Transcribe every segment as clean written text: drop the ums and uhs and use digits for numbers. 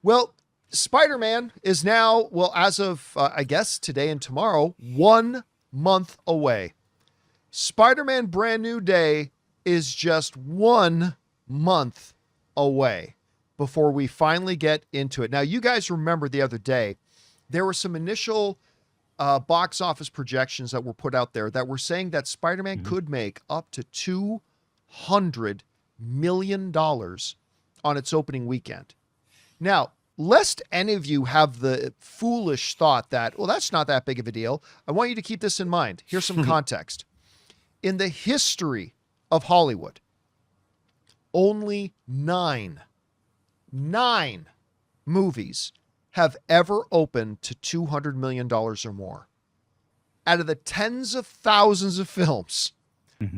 Well, Spider-Man is now, well, as of, I guess, today and tomorrow, 1 month away. Spider-Man Brand New Day is just 1 month away before we finally get into it. Now, you guys remember the other day, there were some initial box office projections that were put out there that were saying that Spider-Man could make up to $200 million on its opening weekend. Now, lest any of you have the foolish thought that, well, that's not that big of a deal, I want you to keep this in mind. Here's some context. In the history of Hollywood, only nine movies have ever opened to $200 million or more. Out of the tens of thousands of films,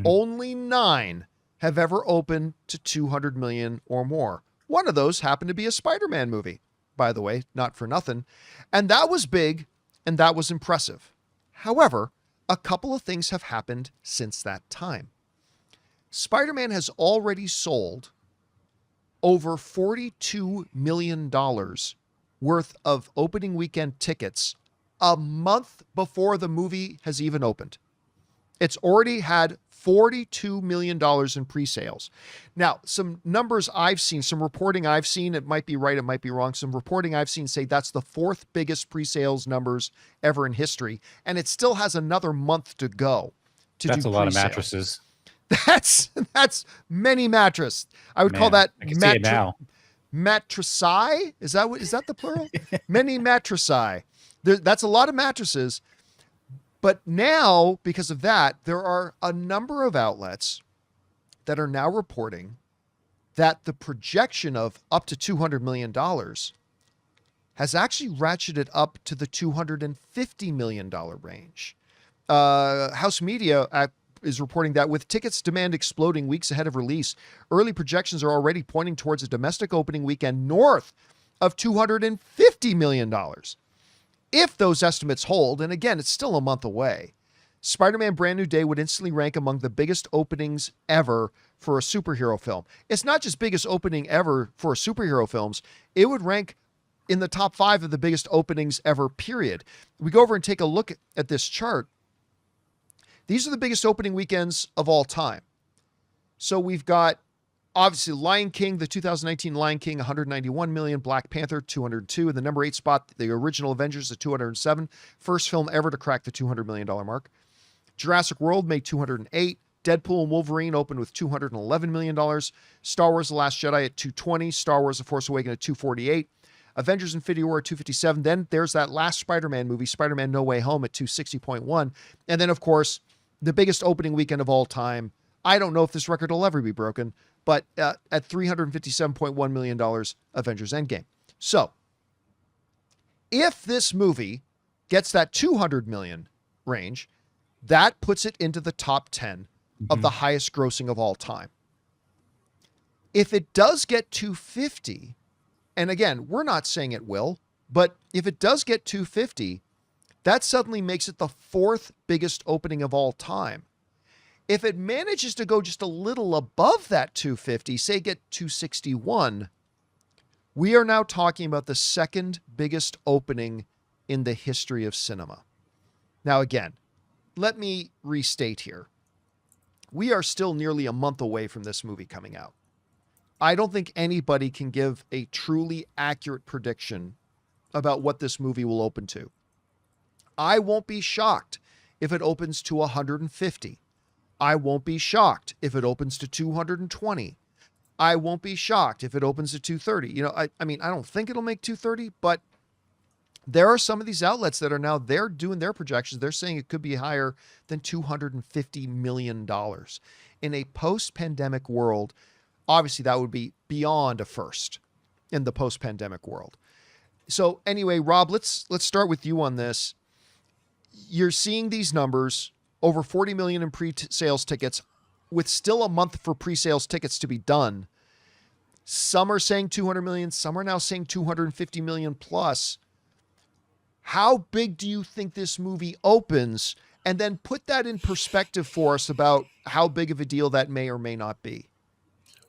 only 9 have ever opened to 200 million or more. One of those happened to be a Spider-Man movie, by the way, not for nothing. And that was big, and that was impressive. However, a couple of things have happened since that time. Spider-Man has already sold over $42 million worth of opening weekend tickets a month before the movie has even opened. It's already had $42 million in pre-sales. Now, some numbers I've seen, some reporting I've seen, it might be right, it might be wrong. Some reporting I've seen say that's the 4th biggest pre-sales numbers ever in history. And it still has another month to go to do pre-sales. That's a lot of mattresses. That's many mattress. I would call that I can see it now. Mattressai? Is that the plural? Many mattressai. That's a lot of mattresses. But now, because of that, there are a number of outlets that are now reporting that the projection of up to $200 million has actually ratcheted up to the $250 million range. House Media is reporting that with tickets demand exploding weeks ahead of release, early projections are already pointing towards a domestic opening weekend north of $250 million. If those estimates hold, and again, it's still a month away, Spider-Man Brand New Day would instantly rank among the biggest openings ever for a superhero film. It's not just biggest opening ever for superhero films. It would rank in the top 5 of the biggest openings ever, period. We go over and take a look at this chart. These are the biggest opening weekends of all time. So we've got, obviously, Lion King, the 2019 Lion King, 191 million. Black Panther, 202. In the number 8 spot, the original Avengers at 207. First film ever to crack the $200 million mark. Jurassic World made 208. Deadpool and Wolverine opened with $211 million. Star Wars The Last Jedi at 220. Star Wars The Force Awakens at 248. Avengers Infinity War at 257. Then there's that last Spider-Man movie, Spider-Man No Way Home at 260.1. And then, of course, the biggest opening weekend of all time. I don't know if this record will ever be broken, but at $357.1 million, Avengers Endgame. So, if this movie gets that 200 million range, that puts it into the top 10 of the highest grossing of all time. If it does get 250, and again, we're not saying it will, but if it does get 250, that suddenly makes it the 4th biggest opening of all time. If it manages to go just a little above that 250, say get 261, we are now talking about the 2nd biggest opening in the history of cinema. Now, again, let me restate here. We are still nearly a month away from this movie coming out. I don't think anybody can give a truly accurate prediction about what this movie will open to. I won't be shocked if it opens to 150. I won't be shocked if it opens to 220. I won't be shocked if it opens to 230. You know, I mean, I don't think it'll make 230, but there are some of these outlets that are now, they're doing their projections. They're saying it could be higher than $250 million. In a post-pandemic world, obviously that would be beyond a first in the post-pandemic world. So anyway, Rob, let's start with you on this. You're seeing these numbers, over 40 million in pre-sales tickets, with still a month for pre-sales tickets to be done. Some are saying 200 million, some are now saying 250 million plus. How big do you think this movie opens? And then put that in perspective for us about how big of a deal that may or may not be.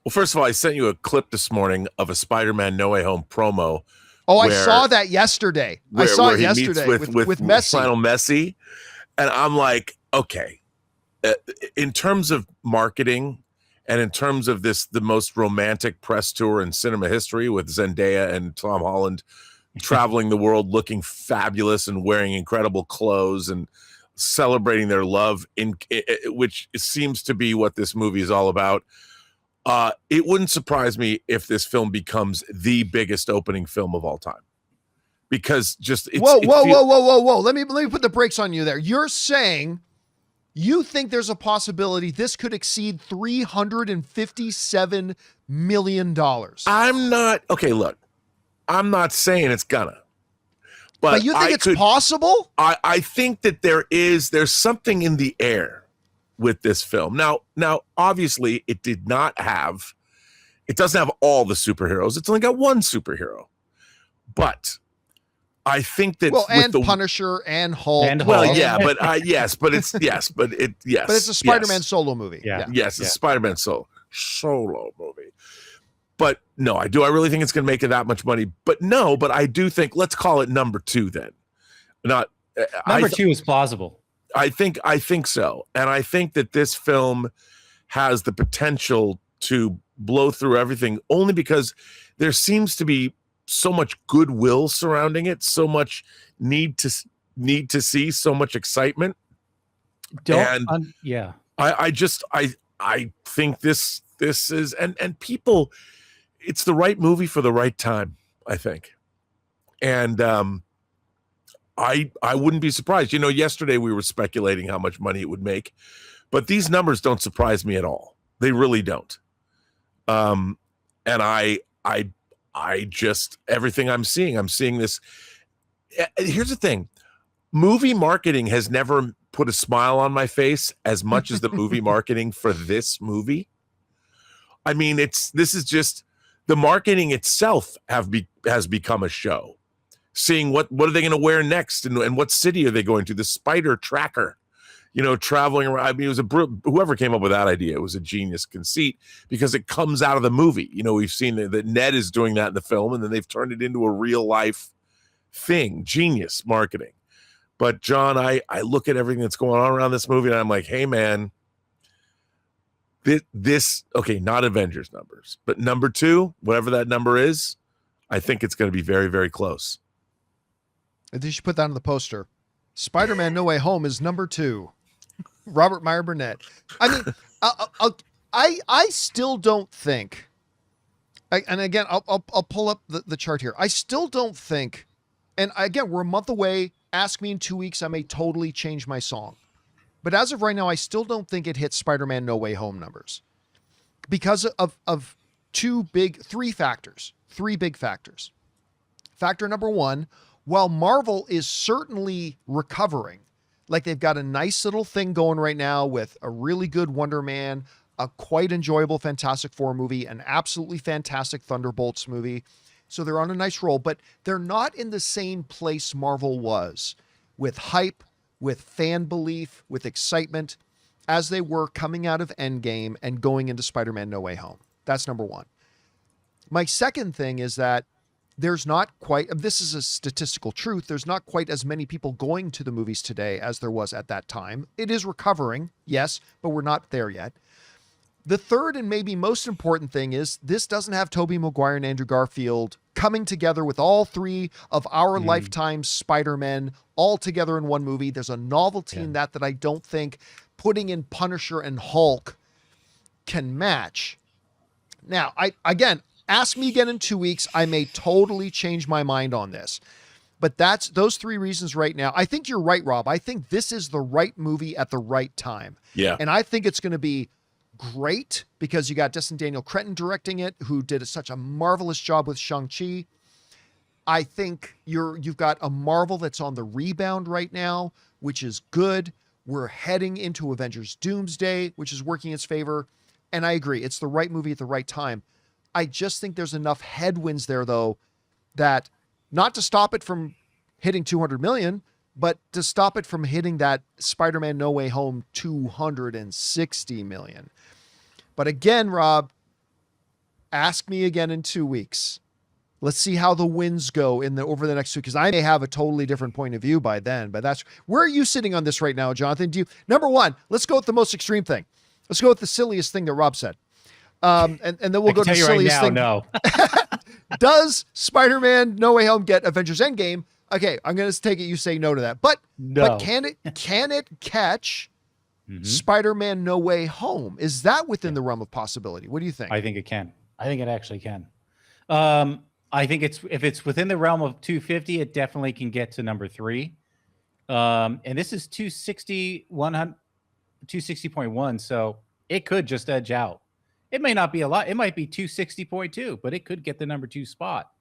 Well, first of all, I sent you a clip this morning of a Spider-Man No Way Home promo. Oh, I saw that yesterday. I saw it yesterday with Messi. Lionel Messi. And I'm like, okay, in terms of marketing and in terms of the most romantic press tour in cinema history with Zendaya and Tom Holland traveling the world looking fabulous and wearing incredible clothes and celebrating their love, which seems to be what this movie is all about. It wouldn't surprise me if this film becomes the biggest opening film of all time, because just whoa. Let me put the brakes on you there. You're saying you think there's a possibility this could exceed $357 million. I'm not okay. Look, I'm not saying it's gonna, but you think it's possible? I think that there's something in the air with this film. Now, obviously, it doesn't have all the superheroes. It's only got one superhero, but I think that Punisher and Hulk. Well, yeah, but but it's but it's a Spider-Man solo movie. Yeah. Yes, it's a Spider-Man solo movie. But no, I really think it's going to make it that much money. But no, but I do think, let's call it number 2 then. Not number 2 is plausible. I think so. And I think that this film has the potential to blow through everything, only because there seems to be so much goodwill surrounding it, so much need to see, so much excitement. I think this is, and people, it's the right movie for the right time, I think. And I wouldn't be surprised. Yesterday we were speculating how much money it would make, but these numbers don't surprise me at all. They really don't. And I just, everything I'm seeing this. Here's the thing. Movie marketing has never put a smile on my face as much as the movie marketing for this movie. I mean, this is just, the marketing itself has become a show. Seeing what are they going to wear next, and what city are they going to? The spider tracker, traveling around. I mean, it was whoever came up with that idea. It was a genius conceit, because it comes out of the movie. We've seen that Ned is doing that in the film, and then they've turned it into a real life thing. Genius marketing. But John, I look at everything that's going on around this movie, and I'm like, hey man, this okay, not Avengers numbers, but number 2, whatever that number is, I think it's going to be very, very close. They should put that on the poster. Spider-Man No Way Home is number 2. Robert Meyer Burnett. I mean, I still don't think, and again, I'll pull up the chart here. I still don't think, and again, we're a month away. Ask me in 2 weeks, I may totally change my song. But as of right now, I still don't think it hits Spider-Man No Way Home numbers, because of three big factors. Factor number 1, while Marvel is certainly recovering, like they've got a nice little thing going right now with a really good Wonder Man, a quite enjoyable Fantastic Four movie, an absolutely fantastic Thunderbolts movie. So they're on a nice roll, but they're not in the same place Marvel was with hype, with fan belief, with excitement, as they were coming out of Endgame and going into Spider-Man No Way Home. That's number 1. My second thing is that there's not quite, this is a statistical truth, there's not quite as many people going to the movies today as there was at that time. It is recovering, yes, but we're not there yet. The third and maybe most important thing is this doesn't have Tobey Maguire and Andrew Garfield coming together with all 3 of our lifetime Spider-Men all together in one movie. There's a novelty in that I don't think putting in Punisher and Hulk can match. Now, ask me again in 2 weeks. I may totally change my mind on this. But that's those 3 reasons right now. I think you're right, Rob. I think this is the right movie at the right time. Yeah. And I think it's going to be great because you got Daniel Cretton directing it, who did such a marvelous job with Shang-Chi. I think you've got a Marvel that's on the rebound right now, which is good. We're heading into Avengers Doomsday, which is working in its favor. And I agree. It's the right movie at the right time. I just think there's enough headwinds there, though, that not to stop it from hitting 200 million, but to stop it from hitting that Spider-Man No Way Home 260 million. But again, Rob, Ask me again in 2 weeks. Let's see how the winds go over the next 2, because I may have a totally different point of view by then. But where are you sitting on this right now, Jonathan? Number one, let's go with the most extreme thing. Let's go with the silliest thing that Rob said. And then we'll go to the silliest thing. No. Does Spider-Man No Way Home get Avengers Endgame? Okay, I'm going to take it you say no to that. But can it catch Spider-Man No Way Home? Is that within the realm of possibility? What do you think? I think it can. I think it actually can. I think if it's within the realm of 250, it definitely can get to number 3. And this is 260.1, so it could just edge out. It may not be a lot. It might be 260.2, but it could get the number 2 spot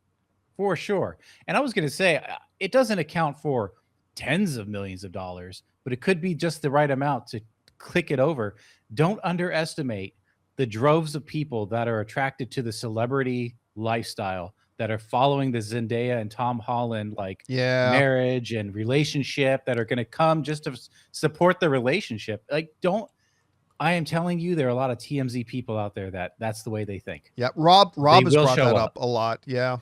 for sure. And I was going to say, it doesn't account for tens of millions of dollars, but it could be just the right amount to click it over. Don't underestimate the droves of people that are attracted to the celebrity lifestyle, that are following the Zendaya and Tom Holland marriage and relationship, that are going to come just to support the relationship. I am telling you, there are a lot of TMZ people out there that's the way they think. Yeah, Rob has brought that up a lot. Yeah,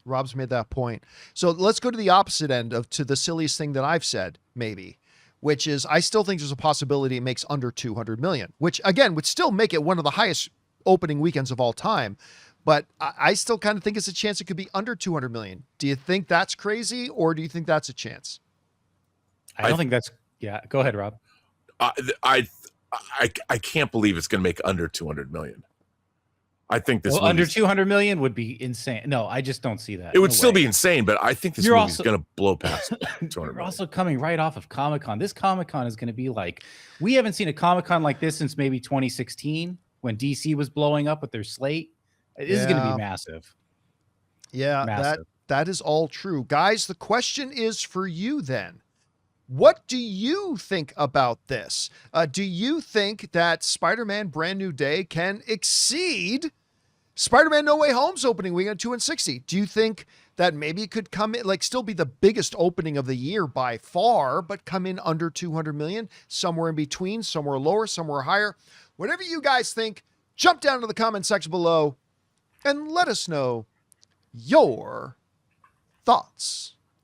Rob's made that point. So let's go to the opposite end to the silliest thing that I've said, maybe, which is I still think there's a possibility it makes under 200 million, which again would still make it one of the highest opening weekends of all time. But I still kind of think it's a chance it could be under 200 million. Do you think that's crazy, or do you think that's a chance? I don't think that's. Yeah, go ahead, Rob. I can't believe it's going to make under 200 million. I think this under 200 million would be insane. No, I just don't see that. It would still be insane, but I think this movie's going to blow past 200 We're million. also coming right off of Comic-Con. This Comic-Con is going to be we haven't seen a Comic-Con like this since maybe 2016 when DC was blowing up with their slate. This is going to be massive. Yeah, massive. That is all true. Guys, the question is for you then. What do you think about this? Do you think that Spider-Man Brand New Day can exceed Spider-Man No Way Home's opening weekend 260? Do you think that maybe it could come in, still be the biggest opening of the year by far, but come in under 200 million, somewhere in between, somewhere lower, somewhere higher? Whatever you guys think, jump down to the comment section below and let us know your thoughts.